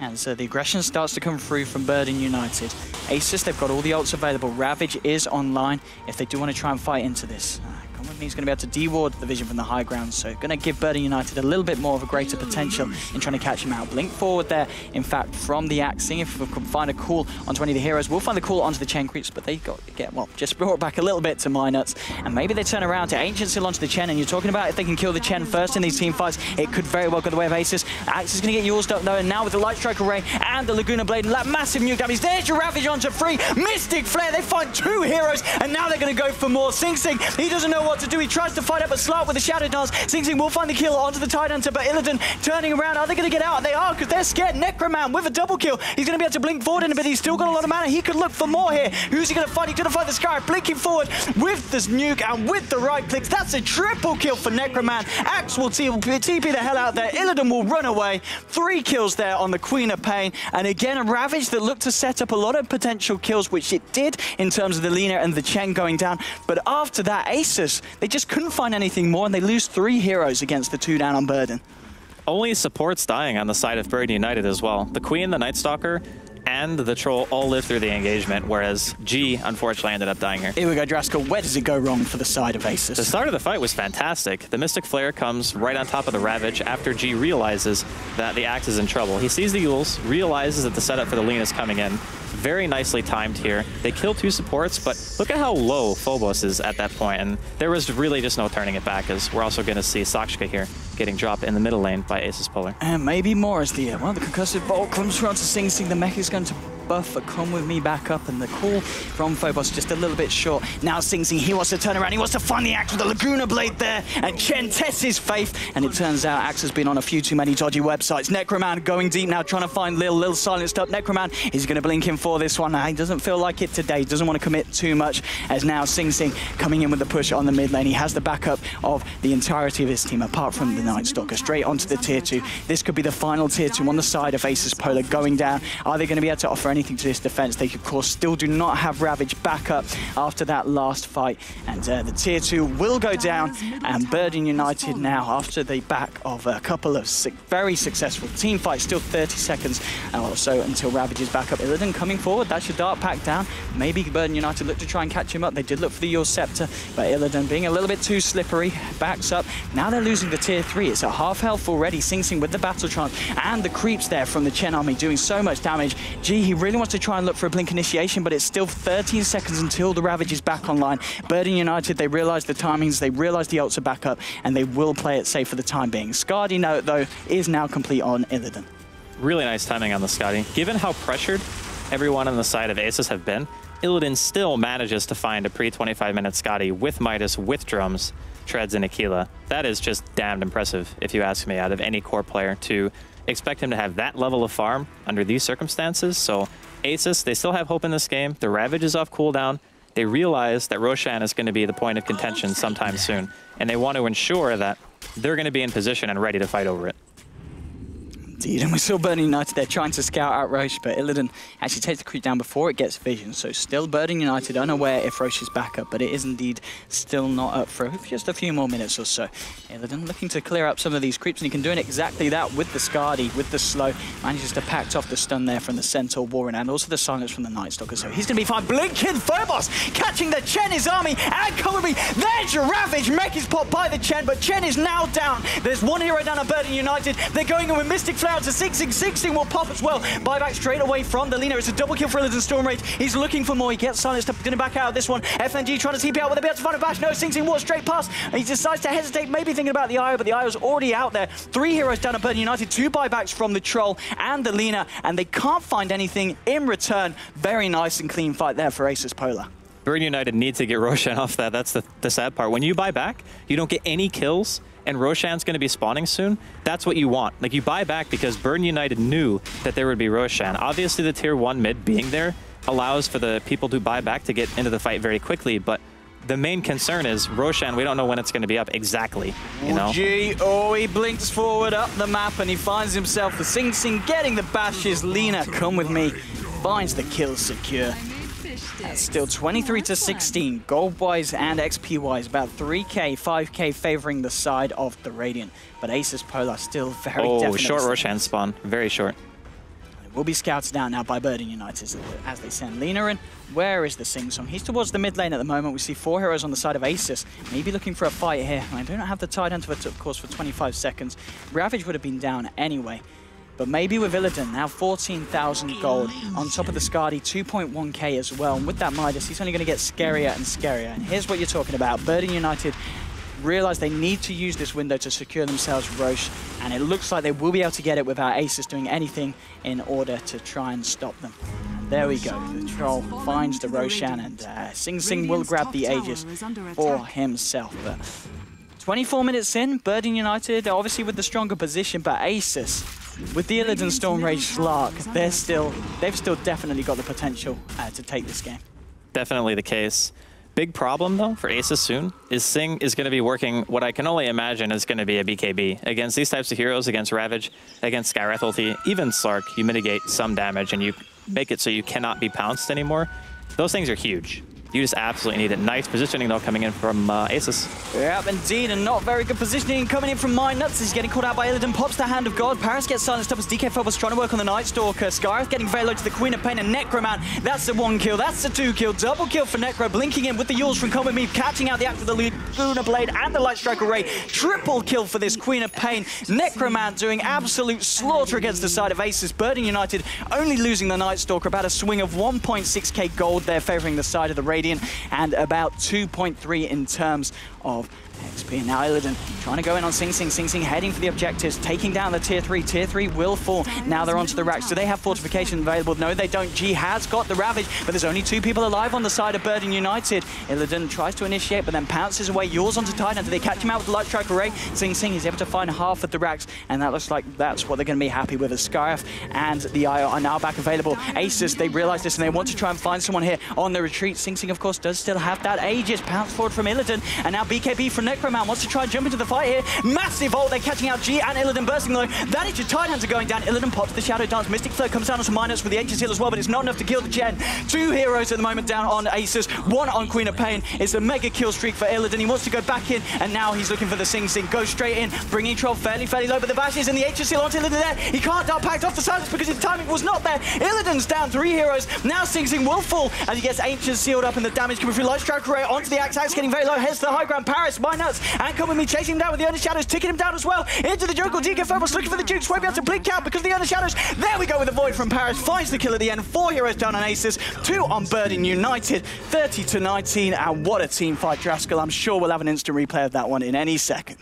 And so the aggression starts to come through from Burden United. Asus, they've got all the ults available. Ravage is online if they do want to try and fight into this. Come With Me is going to be able to de-ward the vision from the high ground, so going to give Burden United a little bit more of a greater potential in trying to catch him out. Blink forward there, in fact, from the Axe. Seeing if we can find a call onto any of the heroes. We'll find the call onto the Chen creeps, but they got to get, well, just brought back a little bit to Minuts. And maybe they turn around to Ancient still onto the Chen, and you're talking about if they can kill the Chen first in these team fights, it could very well go the way of Asus. Axe is going to get yours up though, and now with the Light Strike Array and the Laguna Blade, and that massive nuke damage. There's your Ravage onto 3. Mystic Flare, they find 2 heroes, and now they're going to go for more. Sing Sing, he doesn't know what to do. He tries to fight up a Slark with a Shadow Dance. Sing Sing will find the kill onto the Tide Hunter, but Illidan turning around. Are they going to get out? They are, because they're scared. Necroman with a double kill. He's going to be able to blink forward in a bit. He's still got a lot of mana. He could look for more here. Who's he going to fight? He's going to fight the Sky. Blinking forward with this nuke and with the right clicks. That's a triple kill for Necroman. Axe will TP the hell out there. Illidan will run away. 3 kills there on the Queen of Pain. And again, a Ravage that looked to set up a lot of potential kills, which it did in terms of the Lina and the Chen going down. But after that, Asus, they just couldn't find anything more, and they lose 3 heroes against the 2 down on Burden. Only supports dying on the side of Burden United as well. The Queen, the Night Stalker, and the Troll all lived through the engagement, whereas G unfortunately ended up dying here. Here we go, Draskell. Where does it go wrong for the side of Asus? The start of the fight was fantastic. The Mystic Flare comes right on top of the Ravage after G realizes that the Axe is in trouble. He sees the Yules, realizes that the setup for the Lina is coming in. Very nicely timed here. They kill 2 supports, but look at how low Phobos is at that point, and there was really just no turning it back, as we're also going to see Sakshka here getting dropped in the middle lane by Asus.Polar. And maybe more as the concussive bolt comes around to Sing Sing. The mech is going to buff a come with me back up, and the call from Phobos just a little bit short. Now Sing Sing, he wants to turn around, he wants to find the Axe with the Laguna Blade there, and Chen tests his faith, and it turns out Axe has been on a few too many dodgy websites. Necroman going deep now, trying to find Lil silenced up. Necroman is going to blink him for this one. He doesn't feel like it today, doesn't want to commit too much, as now Sing Sing coming in with the push on the mid lane. He has the backup of the entirety of his team, apart from the Night Stalker, straight onto the tier 2. This could be the final tier 2 on the side of Asus.Polar going down. Are they going to be able to offer anything to this defense? They, of course, still do not have Ravage back up after that last fight. And the tier 2 will go down. And Burden United now, after the back of a couple of very successful team fights, still 30 seconds or so until Ravage is back up. Illidan coming forward. That's your dart pack down. Maybe Burden United look to try and catch him up. They did look for the Yule Scepter, but Illidan being a little bit too slippery, backs up. Now they're losing the tier 3. It's at half health already. Sing Sing with the Battle Trance and the creeps there from the Chen army doing so much damage. G, he really wants to try and look for a blink initiation, but it's still 13 seconds until the Ravage is back online. Burden United, they realize the timings, they realize the ults are back up, and they will play it safe for the time being. Skadi note, though, is now complete on Illidan. Really nice timing on the Skadi. Given how pressured everyone on the side of Asus have been, Illidan still manages to find a pre-25-minute Skadi with Midas, with drums, treads, and Aquila. That is just damned impressive, if you ask me, out of any core player to expect him to have that level of farm under these circumstances. So Asus, they still have hope in this game. The Ravage is off cooldown. They realize that Roshan is going to be the point of contention sometime soon, and they want to ensure that they're going to be in position and ready to fight over it. Indeed, and we saw Burden United there trying to scout out Roche, but Illidan actually takes the creep down before it gets vision. So still Burden United unaware if Roche is back up, but it is indeed still not up for just a few more minutes or so. Illidan looking to clear up some of these creeps, and he can do exactly that with the Skadi, with the slow. Manages to pack off the stun there from the Centaur Warren, and also the silence from the Night Stalker. So he's going to be fine. Blinking Phobos catching the Chen, his army, and Kobe. There's your Ravage. Mech is popped by the Chen, but Chen is now down. There's one hero down at Burden United. They're going in with Mystic Flower to Sing Sing. Sing Sing will pop as well. Buyback straight away from the Lina. It's a double kill for Illidan Stormrage. He's looking for more. He gets silenced up. Going to back out of this one. FNG trying to TP out. Will they be able to find a bash? No, Sing Sing walks straight past. And he decides to hesitate, maybe thinking about the IO, but the IO's already out there. 3 heroes down at Burden United. 2 buybacks from the Troll and the Lina, and they can't find anything in return. Very nice and clean fight there for Asus.Polar. Burden United needs to get Roshan off that. That's the sad part. When you buy back, you don't get any kills, and Roshan's going to be spawning soon. That's what you want. Like, you buy back because Burden United knew that there would be Roshan. Obviously, the tier 1 mid being there allows for the people to buy back to get into the fight very quickly, but the main concern is Roshan, we don't know when it's going to be up exactly, you know? Oh, he blinks forward up the map, and he finds himself the Sing Sing getting the bashes. Lina, come with me, finds the kill secure. That's still 23-16, gold-wise and XP-wise, about 3k, 5k favoring the side of the Radiant. But Asus.Polar still very definitely. Oh, short Roshan spawn, very short. It will be scouted out now by Burden United as they send Lina in. Where is the Sing Song? He's towards the mid lane at the moment. We see 4 heroes on the side of Asus, maybe looking for a fight here. I don't have the tide onto it, of course, for 25 seconds. Ravage would have been down anyway. But maybe with Illidan, now 14,000 gold. On top of the Skadi, 2.1k as well. And with that Midas, he's only going to get scarier and scarier. And here's what you're talking about. Burden United realize they need to use this window to secure themselves Roche. And it looks like they will be able to get it without Asus doing anything in order to try and stop them. And there we go. The Troll finds the Roshan, and Sing Sing will grab the Aegis for himself. But 24 minutes in, Burden United, obviously with the stronger position, but Asus, with the Illidan Stormrage Slark, they've still definitely got the potential to take this game. Definitely the case. Big problem, though, for Asus soon is Sing is going to be working what I can only imagine is going to be a BKB. Against these types of heroes, against Ravage, against Skywrath ulti, even Slark, you mitigate some damage and you make it so you cannot be pounced anymore. Those things are huge. You just absolutely need it. Nice positioning, though, coming in from Asus. Yep, indeed, and not very good positioning coming in from Nuts. He's getting caught out by Illidan, pops the Hand of God. Paris gets silenced up as DK Phobos trying to work on the Night Stalker. Scarif getting very low to the Queen of Pain, and Necroman. That's the 1 kill, that's the 2 kill. Double kill for Necro, blinking in with the Yules from Come With Me, catching out the act with the Luna Blade and the Light Striker Ray. Triple kill for this Queen of Pain. Necroman doing absolute slaughter against the side of Asus. Burden United only losing the Night Stalker, about a swing of 1.6k gold there, favoring the side of the Radiant, and about 2.3 in terms of XP. Now Illidan trying to go in on Sing Sing. Sing Sing heading for the objectives, taking down the tier 3. Tier 3 will fall. Now they're onto the racks. Do they have fortification available? No, they don't. G has got the Ravage, but there's only 2 people alive on the side of Burden United. Illidan tries to initiate, but then pounces away. Yours onto Titan. Do they catch him out with the Light Striker Ray? Sing Sing is able to find half of the racks, and that looks like that's what they're going to be happy with, as Scarif and the IO are now back available. Asus, they realize this, and they want to try and find someone here on the retreat. Sing Sing, of course, does still have that Aegis. Pounce forward from Illidan, and now BKB from Necroman wants to try and jump into the fight here. Massive ult, they're catching out G and Illidan bursting low. That is your Titanhands are going down. Illidan pops the Shadow Dance. Mystic Flare comes down onto Minus with the Aegis heal as well, but it's not enough to kill the Gen. 2 heroes at the moment down on Asus, 1 on Queen of Pain. It's a mega kill streak for Illidan. He wants to go back in, and now he's looking for the Sing Sing. Goes straight in, bringing Troll fairly low, but the Bash is in the Aegis heal onto Illidan there. He can't dart packed off the silence because his timing was not there. Illidan's down 3 heroes. Now Sing Sing will fall as he gets Aegis sealed up, and the damage coming through. Light Striker Ray onto the Axe getting very low, heads to the high ground. Paris, Nuts, and Come With Me chasing him down with the Earnest Shadows, ticking him down as well. Into the jungle, DK Phobos looking for the Dukes, won't be able to blink out because of the Earnest Shadows. There we go with the Void from Paris, finds the kill at the end. 4 heroes down on Asus, 2 on Burden United, 30-19, and what a team fight, Draskell. I'm sure we'll have an instant replay of that one in any second.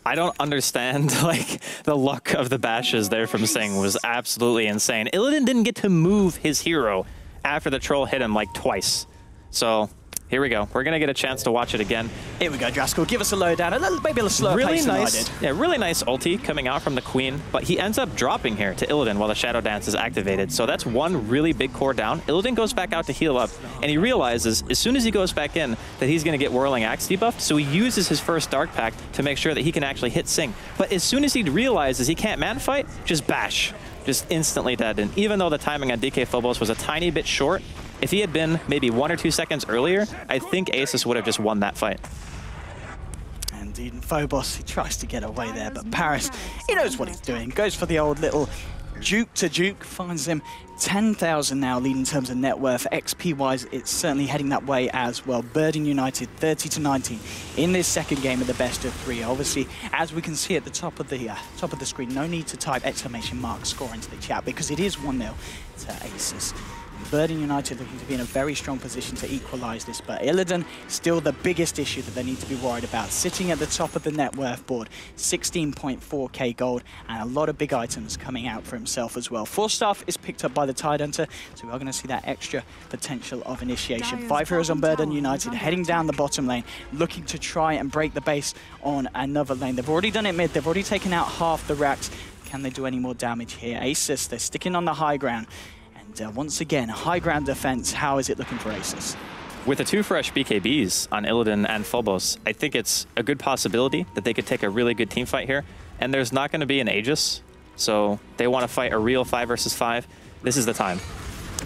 I don't understand, like, the luck of the bashes there from Sing was absolutely insane. Illidan didn't get to move his hero after the troll hit him, like, twice. So here we go. We're going to get a chance to watch it again. Here we go, Draskell. Give us a lowdown. Maybe a slower pace than I did. Yeah, really nice ulti coming out from the Queen, but he ends up dropping here to Illidan while the Shadow Dance is activated. So that's 1 really big core down. Illidan goes back out to heal up, and he realizes as soon as he goes back in that he's going to get Whirling Axe debuffed, so he uses his first Dark Pact to make sure that he can actually hit Sing. But as soon as he realizes he can't man fight, just bash. Just instantly dead. And even though the timing on DK Phobos was a tiny bit short, if he had been maybe 1 or 2 seconds earlier, I think Asus would have just won that fight. Indeed, and Phobos, he tries to get away there, but Paris, he knows what he's doing. Goes for the old little juke to juke, finds him 10,000 now lead in terms of net worth. XP-wise, it's certainly heading that way as well. Burden United 30-19 in this second game of the best of 3. Obviously, as we can see at the top of the screen, no need to type ! score into the chat because it is 1-0 to Asus. Burden United looking to be in a very strong position to equalize this, but Illidan still the biggest issue that they need to be worried about. Sitting at the top of the net worth board, 16.4k gold, and a lot of big items coming out for himself as well. 4 staff is picked up by the Tidehunter, so we are going to see that extra potential of initiation. 5 heroes on Burden United, heading down the bottom lane, looking to try and break the base on another lane. They've already done it mid, they've already taken out half the racks. Can they do any more damage here? Asus, they're sticking on the high ground. Once again, high ground defense. How is it looking for Asus? With the 2 fresh BKBs on Illidan and Phobos, I think it's a good possibility that they could take a really good team fight here. And there's not going to be an Aegis, so they want to fight a real 5 versus 5. This is the time.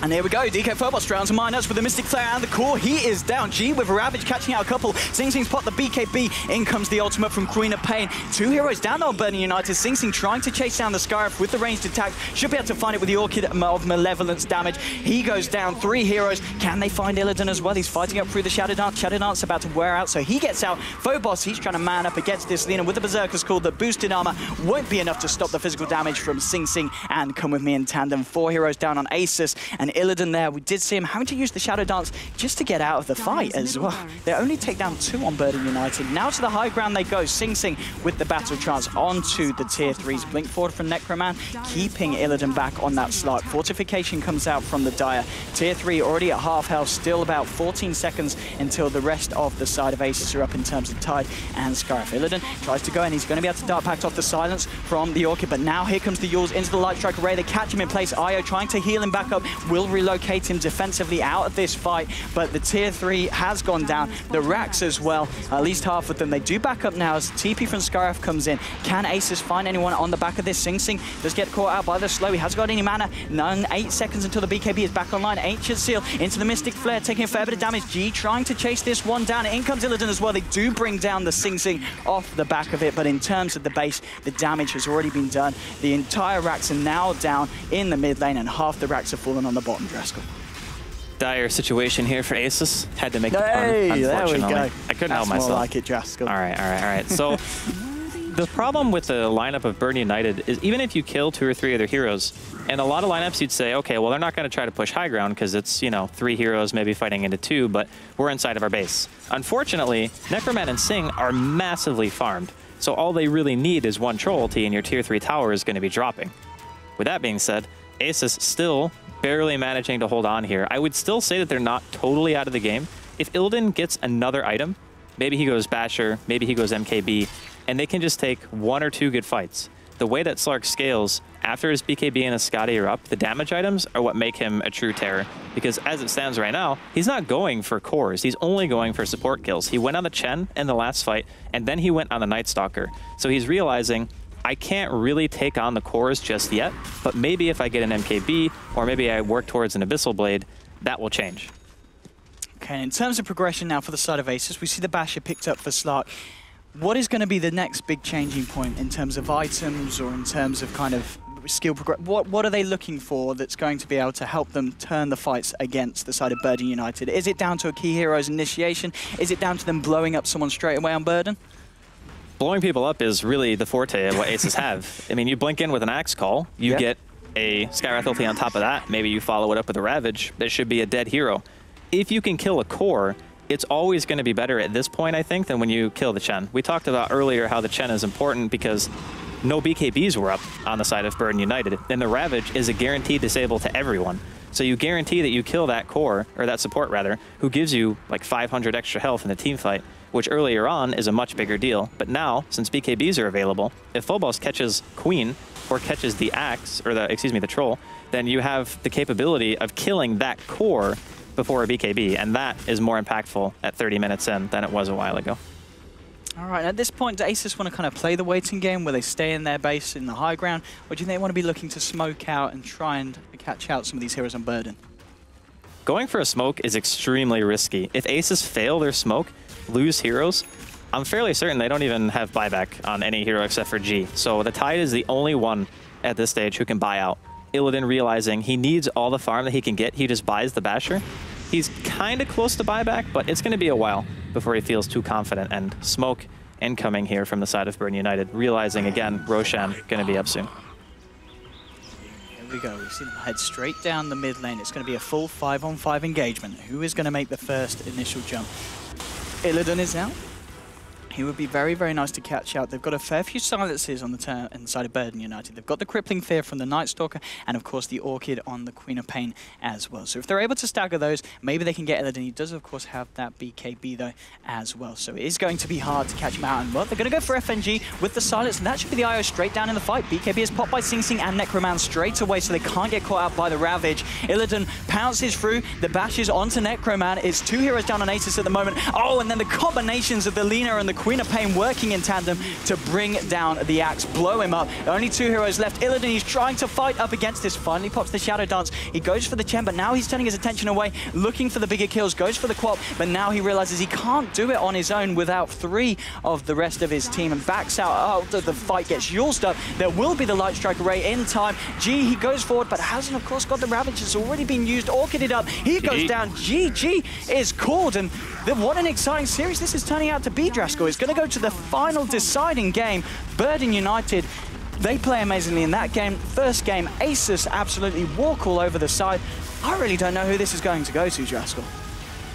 And here we go, DK Phobos drowns Minus with the Mystic Flare and the core. He is down. G with Ravage catching out a couple. Sing Sing's pot the BKB. In comes the ultimate from Queen of Pain. 2 heroes down on Burden United. Sing Sing trying to chase down the Scarif with the ranged attack. Should be able to find it with the Orchid of Malevolence damage. He goes down. 3 heroes. Can they find Illidan as well? He's fighting up through the Shadow Dance. Shadow Dance about to wear out, so he gets out. Phobos, he's trying to man up against this Lena with the Berserker's Call. The boosted armor won't be enough to stop the physical damage from Sing Sing and Come With Me in tandem. 4 heroes down on Asus, and Illidan there. We did see him having to use the Shadow Dance just to get out of the fight as well. They only take down 2 on Burden United. Now to the high ground they go. Sing Sing with the Battle Trance onto the tier 3s. Blink forward from Necroman, keeping Illidan back on that slot. Fortification comes out from the Dire. Tier 3 already at half health, still about 14 seconds until the rest of the side of Asus are up in terms of Tide and Scarif. Illidan tries to go in. He's going to be able to Dart Pact off the silence from the Orchid, but now here comes the Yules into the Light Strike Array. They catch him in place. Io trying to heal him back up. Will will relocate him defensively out of this fight, but the tier 3 has gone down. The racks as well, at least half of them. They do back up now as TP from Skyrath comes in. Can Asus find anyone on the back of this? Sing Sing does get caught out by the slow. He hasn't got any mana. 8 seconds until the BKB is back online. Ancient Seal into the Mystic Flare, taking a fair bit of damage. G trying to chase this one down. In comes Illidan as well. They do bring down the Sing Sing off the back of it, but in terms of the base, the damage has already been done. The entire racks are now down in the mid lane, and half the racks have fallen on the bottom, Draskell. Dire situation here for Asus. Had to make the pun, unfortunately. there we go. I couldn't help myself. More like it, Draskell. All right. So the problem with the lineup of Burn United is even if you kill 2 or 3 other heroes, and a lot of lineups you'd say, okay, well, they're not going to try to push high ground because it's, 3 heroes maybe fighting into 2, but we're inside of our base. Unfortunately, Necroman and Sing are massively farmed, so all they really need is 1 troll ulti and your tier 3 tower is going to be dropping. With that being said, Asus still barely managing to hold on here. I would still say that they're not totally out of the game. If Illidan gets another item, maybe he goes Basher, maybe he goes MKB, and they can just take 1 or 2 good fights. The way that Slark scales, after his BKB and his Scotty are up, the damage items are what make him a true terror. Because as it stands right now, he's not going for cores. He's only going for support kills. He went on the Chen in the last fight, and then he went on the Night Stalker. So he's realizing, I can't really take on the cores just yet, but maybe if I get an MKB, or maybe I work towards an Abyssal Blade, that will change. Okay, in terms of progression now for the side of Asus, we see the Basher picked up for Slark. What is going to be the next big changing point in terms of items or in terms of kind of skill progression? What are they looking for that's going to be able to help them turn the fights against the side of Burden United? Is it down to a key hero's initiation? Is it down to them blowing up someone straight away on Burden? Blowing people up is really the forte of what Aces have. I mean, you blink in with an Axe Call, you get a Skywrath ulti on top of that, maybe you follow it up with a Ravage, that should be a dead hero. If you can kill a core, it's always going to be better at this point, I think, than when you kill the Chen. We talked about earlier how the Chen is important because no BKBs were up on the side of Burden United, and the Ravage is a guaranteed disable to everyone. So you guarantee that you kill that core, or that support rather, who gives you like 500 extra health in the team fight, which earlier on is a much bigger deal. But now, since BKBs are available, if Phobos catches Queen, or catches the Axe, or the Troll, then you have the capability of killing that core before a BKB, and that is more impactful at 30 minutes in than it was a while ago. All right, at this point, do Asus want to kind of play the waiting game where they stay in their base in the high ground, or do they want to be looking to smoke out and try and catch out some of these heroes on Burden? Going for a smoke is extremely risky. If Aces fail their smoke, lose heroes, I'm fairly certain they don't even have buyback on any hero except for G. So the Tide is the only one at this stage who can buy out. Illidan realizing he needs all the farm that he can get, he just buys the Basher. He's kind of close to buyback, but it's going to be a while before he feels too confident. And smoke incoming here from the side of Burn United, realizing again, Roshan going to be up soon. Here we go, we see them head straight down the mid lane. It's going to be a full 5-on-5 engagement. Who is going to make the first initial jump? Illidan is out. He would be very, very nice to catch out. They've got a fair few silences on the inside of Burden United. They've got the Crippling Fear from the Night Stalker, and of course the Orchid on the Queen of Pain as well. So if they're able to stagger those, maybe they can get Illidan. He does, of course, have that BKB though as well. So it is going to be hard to catch him out. And well, they're going to go for FNG with the silence, and that should be the IO straight down in the fight. BKB is popped by Sing Sing and Necroman straight away, so they can't get caught out by the Ravage. Illidan pounces through, the bashes onto Necroman. It's 2 heroes down on Asus at the moment. Oh, and then the combinations of the Lina and the Queen of Pain working in tandem to bring down the Axe, blow him up. Only 2 heroes left. Illidan, he's trying to fight up against this. Finally pops the Shadow Dance. He goes for the Chen, but now he's turning his attention away, looking for the bigger kills, goes for the Quap, but now he realizes he can't do it on his own without 3 of the rest of his team and backs out. Oh, the fight gets Yulzed up. There will be the Light Strike Array in time. G, he goes forward, but hasn't, of course, got the Ravage. It's already been used. Orchided up. He goes down. GG is called, and what an exciting series this is turning out to be, Draskell. It's going to go to the final deciding game. Burden United, they play amazingly in that game. First game, Asus absolutely walk all over the side. I really don't know who this is going to go to, Draskell.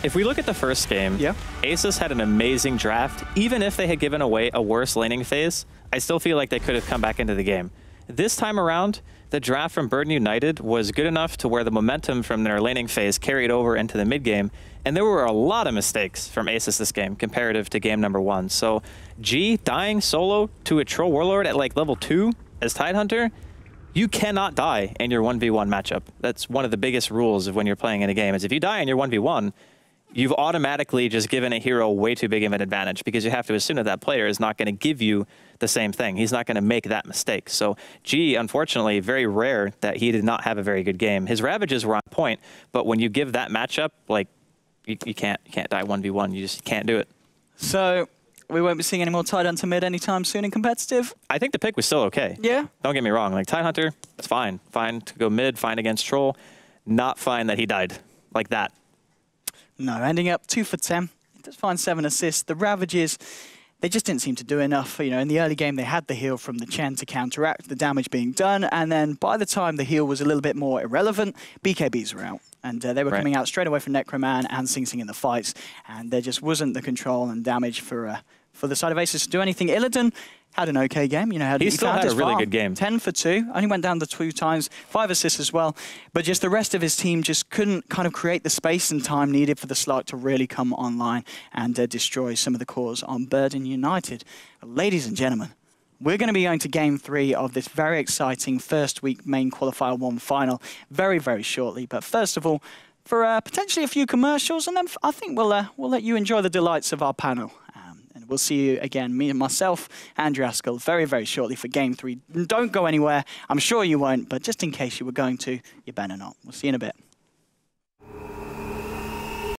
If we look at the first game, Asus had an amazing draft. Even if they had given away a worse laning phase, I still feel like they could have come back into the game. This time around, the draft from Burden United was good enough to where the momentum from their laning phase carried over into the mid game, and there were a lot of mistakes from Asus this game comparative to game number 1. So G dying solo to a Troll Warlord at like level 2 as Tidehunter, you cannot die in your 1v1 matchup. That's one of the biggest rules of when you're playing in a game, is if you die in your 1v1, you've automatically just given a hero way too big of an advantage, because you have to assume that that player is not going to give you the same thing. He's not going to make that mistake. So G, unfortunately, very rare that he did not have a very good game. His Ravages were on point, but when you give that matchup, like, you can't die 1v1. You just can't do it. So we won't be seeing any more Tidehunter mid anytime soon in competitive? I think the pick was still okay. Yeah? Don't get me wrong. Like, Tidehunter, that's fine. Fine to go mid, fine against Troll. Not fine that he died like that. No, ending up 2 for 10. He does find 7 assists. The Ravages, they just didn't seem to do enough. You know, in the early game, they had the heal from the Chen to counteract the damage being done. And then by the time the heal was a little bit more irrelevant, BKBs were out. And they were coming out straight away from Necroman and Sing Sing in the fights. And there just wasn't the control and damage for the side of Asus to do anything. Illidan had an okay game. You know, he still had a really good game. 10 for 2. Only went down the 2 times. 5 assists as well. But just the rest of his team just couldn't kind of create the space and time needed for the slot to really come online and destroy some of the cores on Burden United. Ladies and gentlemen, we're going to be going to Game 3 of this very exciting first week main Qualifier 1 final very, very shortly. But first of all, for potentially a few commercials, and then I think we'll let you enjoy the delights of our panel. And we'll see you again, me and myself, Andrew Askell, very, very shortly for Game 3. Don't go anywhere. I'm sure you won't, but just in case you were going to, you better not. We'll see you in a bit.